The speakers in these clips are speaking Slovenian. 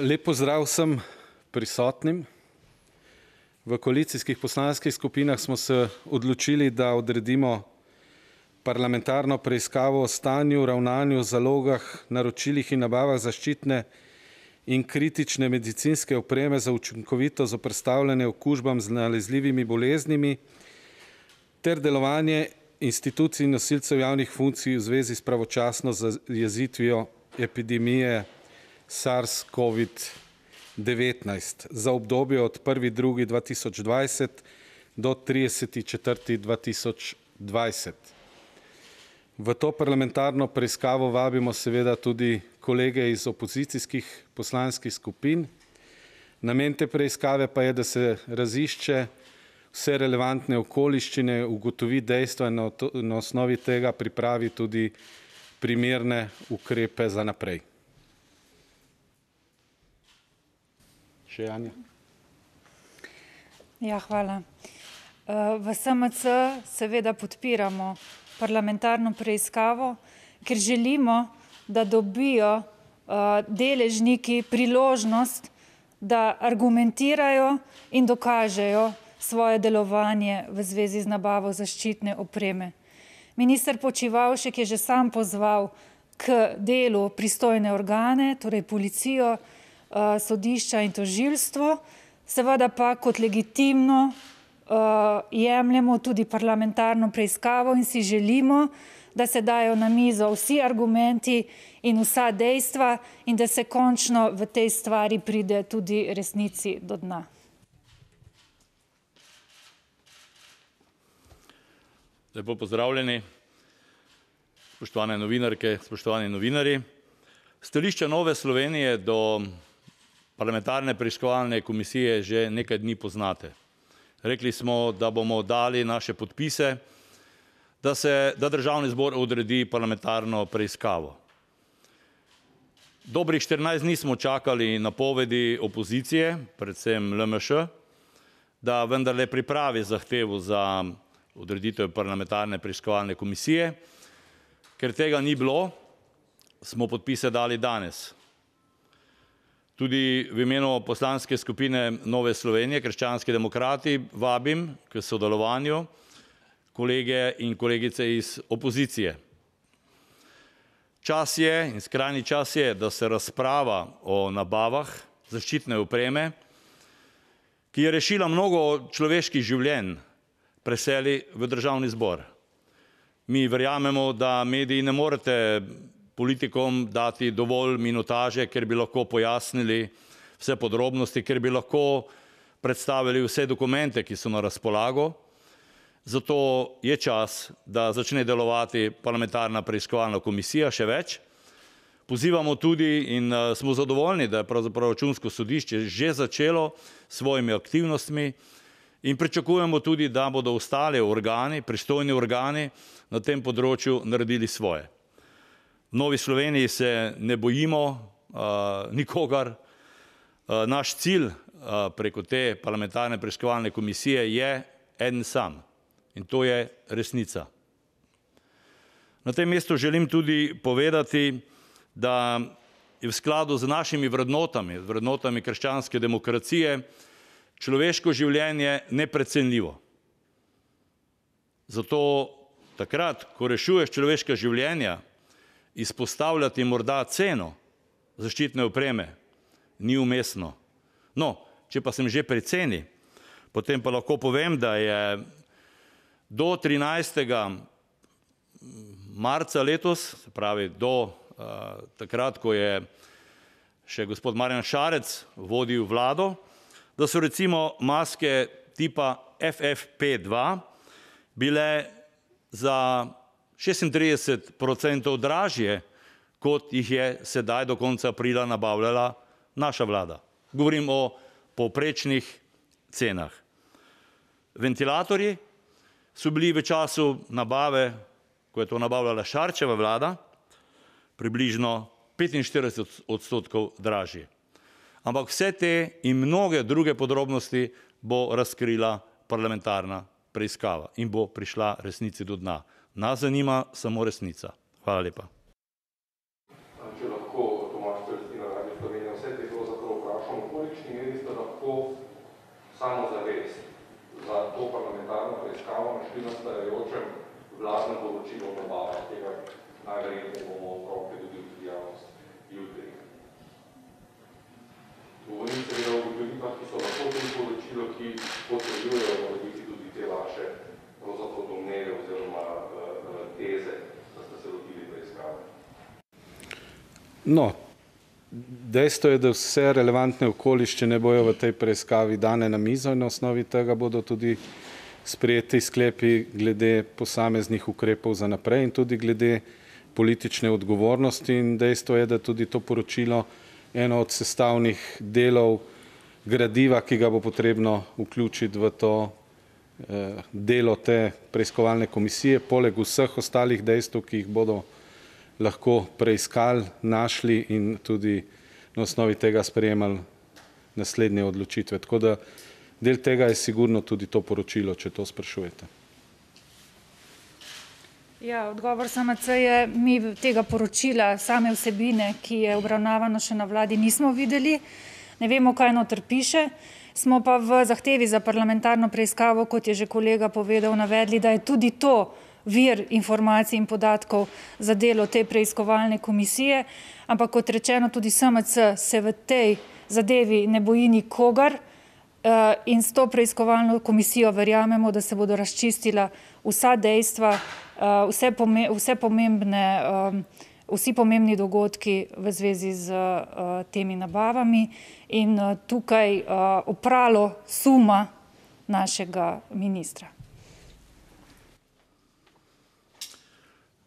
Lep pozdrav vsem prisotnim. V koalicijskih poslanskih skupinah smo se odločili, da odredimo parlamentarno preiskavo o stanju, ravnanju, zalogah, naročilih in nabavah zaščitne in kritične medicinske opreme za učinkovito zoperstavljanje okužbam z nalezljivimi boleznimi ter delovanje institucij in nosilcev javnih funkcij v zvezi s pravočasno zajezitvijo epidemije SARS-CoV-19 za obdobje od 1.2.2020 do 30.4.2020. V to parlamentarno preiskavo vabimo seveda tudi kolege iz opozicijskih poslanskih skupin. Namen te preiskave pa je, da se razišče vse relevantne okoliščine, ugotovi dejstva in na osnovi tega pripravi tudi primerne ukrepe za naprej. Še Anja? Ja, hvala. V SMC seveda podpiramo parlamentarno preiskavo, ker želimo, da dobijo deležniki priložnost, da argumentirajo in dokažejo svoje delovanje v zvezi z nabavo zaščitne opreme. Minister Počivalšek je že sam pozval k delu pristojne organe, torej policijo, sodišča in tožilstvo, seveda pa kot legitimno jemljemo tudi parlamentarno preiskavo in si želimo, da se dajo na mizo vsi argumenti in vsa dejstva in da se končno v tej stvari pride tudi resnici do dna. Lepo pozdravljeni, spoštovane novinarke, spoštovani novinarji. Stališče Nove Slovenije do parlamentarne preiskovalne komisije že nekaj dni poznate. Rekli smo, da bomo dali naše podpise, da Državni zbor odredi parlamentarno preiskavo. Dobrih 14 dni smo čakali napovedi opozicije, predvsem LMŠ, da vendarle pripravi zahtevo za odreditev parlamentarne preiskovalne komisije. Ker tega ni bilo, smo podpise dali danes. Tudi v imenu poslanske skupine Nove Slovenije, Krščanski demokrati, vabim k sodelovanju kolege in kolegice iz opozicije. Čas je in skrajni čas je, da se razprava o nabavah zaščitne opreme, ki je rešila mnogo človeških življenj, preseli v Državni zbor. Mi verjamemo, da mediji ne morete politikom dati dovolj minutaže, ker bi lahko pojasnili vse podrobnosti, ker bi lahko predstavili vse dokumente, ki so na razpolago. Zato je čas, da začne delovati parlamentarna preiskovalna komisija, še več. Pozivamo tudi in smo zadovoljni, da je pravzaprav Računsko sodišče že začelo s svojimi aktivnostmi in pričakujemo tudi, da bodo ostali organi, pristojni organi na tem področju naredili svoje. V Novi Sloveniji se ne bojimo nikogar. Naš cilj preko te parlamentarne preiskovalne komisije je en sam in to je resnica. Na tem mestu želim tudi povedati, da je v skladu z našimi vrednotami krščanske demokracije, človeško življenje neprecenljivo. Zato takrat, ko rešuješ človeška življenja, izpostavljati morda ceno zaščitne opreme ni umestno. No, če pa sem že pri ceni, potem pa lahko povem, da je do 13. marca letos, se pravi do takrat, ko je še gospod Marjan Šarec vodil vlado, da so recimo maske tipa FFP2 bile za 36% dražje, kot jih je sedaj do konca aprila nabavljala naša vlada. Govorim o povprečnih cenah. Ventilatorji so bili v času nabave, ko je to nabavljala Šarčeva vlada, približno 45% dražji. Ampak vse te in mnoge druge podrobnosti bo razkrila parlamentarna preiskava in bo prišla resnici do dna. Nas zanima samo resnica. Hvala lepa. Če lahko Tomaž Celestina, Radio Slovenija, vse te pravzaprav samozavest za to parlamentarno preiskavo našli nastajajočem vladnem poročilu o nabavah, tega najverjetneje bomo v roke dobili tudi javnost jutri. Govorim seveda o ugotovitvah, ki so lahko tudi poročilo, ki potrjujejo morebiti tudi te vaše pravzaprav domneve oziroma teze, da ste se lotili preiskave. No, dejstvo je, da vse relevantne okoliščine bojo v tej preiskavi dane na mizo in na osnovi tega bodo tudi sprejeti sklepi glede posameznih ukrepov za naprej in tudi glede politične odgovornosti in dejstvo je, da tudi to poročilo eno od sestavnih delov gradiva, ki ga bo potrebno vključiti v to delo te preiskovalne komisije, poleg vseh ostalih dejstev, ki jih bodo lahko preiskali, našli in tudi na osnovi tega sprejemali naslednje odločitve. Tako da del tega je sigurno tudi to poročilo, če to sprašujete. Ja, odgovor SMC je, mi tega poročila, same vsebine, ki je obravnavano še na vladi, nismo videli, ne vemo, kaj noter piše, smo pa v zahtevi za parlamentarno preiskavo, kot je že kolega povedal, navedli, da je tudi to vir informacij in podatkov za delo te preiskovalne komisije, ampak kot rečeno, tudi SMC se v tej zadevi ne boji nikogar in s to preiskovalno komisijo verjamemo, da se bodo razčistila vsa dejstva, vsi pomembni dogodki v zvezi z temi nabavami in tukaj opralo suma našega ministra.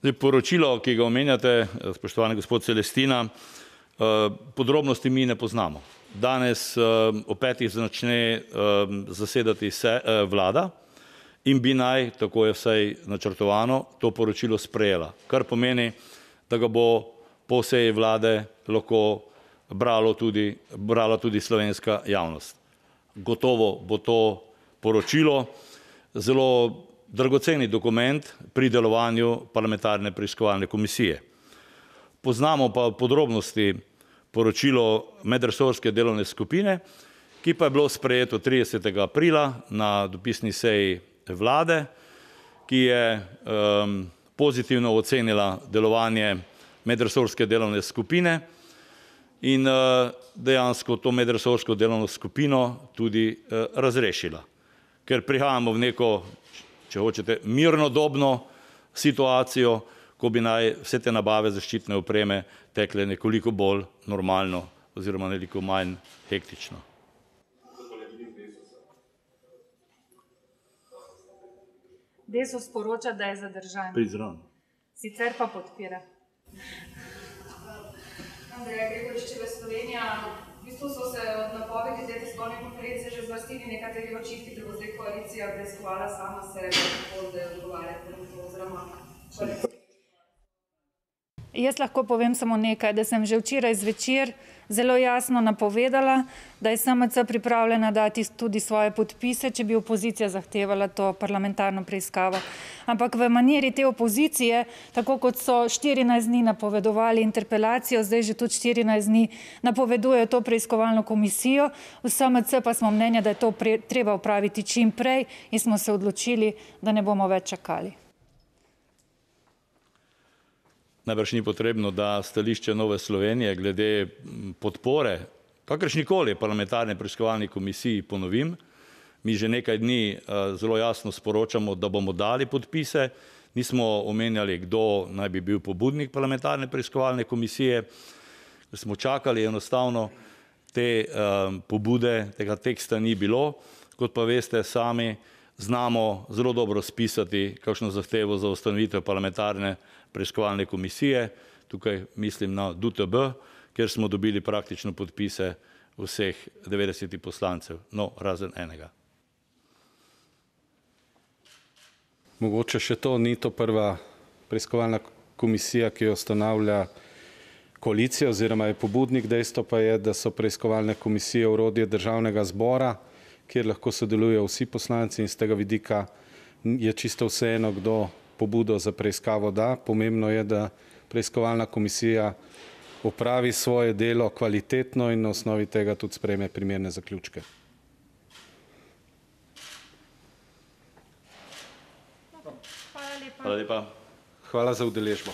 Zdaj, poročilo, ki ga omenjate, spoštovani gospod Celestina, podrobnosti mi ne poznamo. Danes o 5. začne zasedati vlada in bi naj, tako je vsaj načrtovano, to poročilo sprejela. Kar pomeni, da ga bo po seji vlade lahko brala tudi slovenska javnost. Gotovo bo to poročilo zelo dragoceni dokument pri delovanju parlamentarne preiskovalne komisije. Poznamo pa podrobnosti poročilo medresorske delovne skupine, ki pa je bilo sprejeto 30. aprila na dopisni seji vlade, ki je pozitivno ocenila delovanje medresorske delovne skupine in dejansko to medresorsko delovno skupino tudi razrešila. Ker prihajamo v neko, če hočete, mirnodobno situacijo, ko bi naj vse te nabave zaščitne opreme tekle nekoliko bolj normalno oziroma nekoliko manj hektično. Desus sporoča, da je zadržan. Prizran. Sicer pa podpira. Andreja Gregoričeva, Slovenija. V bistvu so se od napovedi te tiskovne konference že zvrstili nekateri očitki, da bo zdaj koalicija preiskovala sama sebe, kako da je odgovarjati na to oziroma koalicija. Jaz lahko povem samo nekaj, da sem že včeraj zvečer zelo jasno napovedala, da je SMC pripravljena dati tudi svoje podpise, če bi opozicija zahtevala to parlamentarno preiskavo. Ampak v maniri te opozicije, tako kot so 14 dni napovedovali interpelacijo, zdaj že tudi 14 dni napovedujejo to preiskovalno komisijo, v SMC pa smo mnenja, da je to treba opraviti čim prej in smo se odločili, da ne bomo več čakali. Najbrž ni potrebno, da stališče Nove Slovenije glede podpore kakršnikoli parlamentarne preiskovalne komisiji ponovim. Mi že nekaj dni zelo jasno sporočamo, da bomo dali podpise. Nismo omenjali, kdo naj bi bil pobudnik parlamentarne preiskovalne komisije. Smo čakali enostavno te pobude, tega teksta ni bilo. Kot pa veste sami, znamo zelo dobro spisati kakšno zahtevo za ustanovitev parlamentarne preiskovalne komisije, tukaj mislim na DUTB, kjer smo dobili praktično podpise vseh 90 poslancev, no razen enega. Mogoče še to, ni to prva preiskovalna komisija, ki jo ustanavlja koalicija oziroma je pobudnik, dejstvo pa je, da so preiskovalne komisije orodje Državnega zbora, kjer lahko sodelujejo vsi poslanci in z tega vidika je čisto vseeno, kdo pobudo za preiskavo da. Pomembno je, da preiskovalna komisija opravi svoje delo kvalitetno in na osnovi tega tudi sprejme primerne zaključke. Hvala lepa. Hvala za udeležbo.